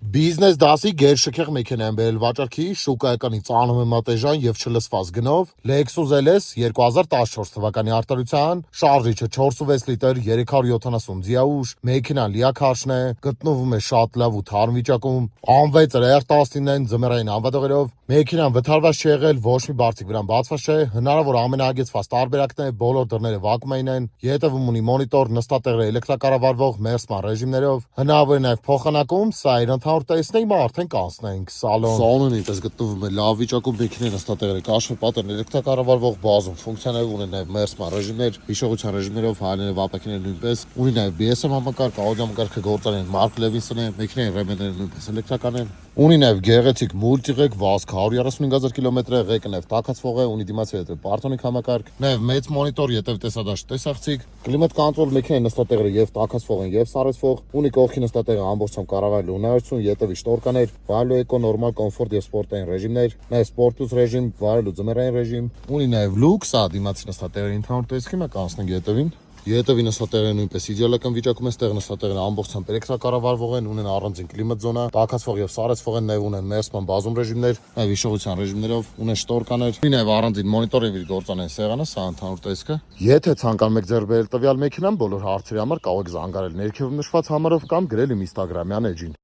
Բիզնես դասի գերշքեղ մեքենա են բերել վաճառքի, շուկայականի ծանոթ մատեժան եւ չլսված գնով, Lexus LS 2014 թվականի արտադրության, շարժիչը 4.6 լիտր 370 ձիաուժ, մեքենան լիաքարշն է, գտնվում է շատ լավ ու թարմ վիճակում, անվեց R19 ձմեռային անվադողերով, մեքենան վթարված չի եղել, ոչ մի բարձիկ վրան բացված չէ, հնարավոր ամենահագեցված տարբերակն է, բոլոր դռները վակուումային են, ետևում ունի մոնիտոր, նստատեղերը էլեկտրակառավարվող մերսման ռեժիմներով, հնարավոր է նաեւ փոխանակում, սա իր ընդհանուր տեսնենք, արդեն կանցնենք սալոնը նույնպես գտնվում է լավ վիճակում, մեքենայի նստատեղերը կաշվե պատերն էլեկտրակառավարվող բազում ֆունկցիաներ ունեն նաեւ մերսման ռեժիմներ, հիշողության ռեժիմներով, հայերենով ապակիներ նույնպես, ունի նաեւ BSM համակարգ, աուդիո համակարգը գործարեն Mark Levinson է, մեքենայի ռեմեները նույնպես էլեկտրական են, ունի նաեւ գեղեցիկ մուլտիղեկ վազք 135,000 կիլոմետր է, ղեկը նաեւ տաքացվող է, ունի դիմացի հետ պարտոնիկ համակարգ, նաեւ մեծ մոնիտոր, ետև տեսադաշտ տեսախցիկ, կլիմատ կոնտրոլ մեքենայի նստատեղերը եւ տաքացվող են եւ սառեցվող, ունի կողքի նստատեղը ամբողջությամբ կառավարելու հնարավորություն, ետևի շտորկաներ, վարելու էկո, նորմալ, կոմֆորտ եւ սպորտային ռեժիմներ, նաեւ սպորտ պլյուս ռեժիմ, վարելու ձմեռային ռեժիմ, ունի նաեւ լուքս, սա դիմացի նստատեղերի ընդհանուր տեսքի մը կանցնենք ետևին։ Ետևի նստատեղերը նույնպես իդեալական վիճակում են, ստեղ նստատեղերը ամբողջությամբ էլեկտրակառավարվող են, ունեն առանձին կլիմատ զոնա, տաքացվող եւ սառեցվող են, նաեւ ունեն մերսման բազում ռեժիմներ, նաեւ հիշողության ռեժիմներով, ունեն շտորկաներ, ունի նաեւ առանձին մոնիտոր եւ իր գործանային սեղանը, սա ընդհանուր տեսքը։ Եթե ցանկանում եք ձեռք բերել տվյալ մեքենան, բոլոր հարցերի համար կարող եք զանգարել ներքևում նշված համարով կամ գրել իմ Instagram-յան էջին։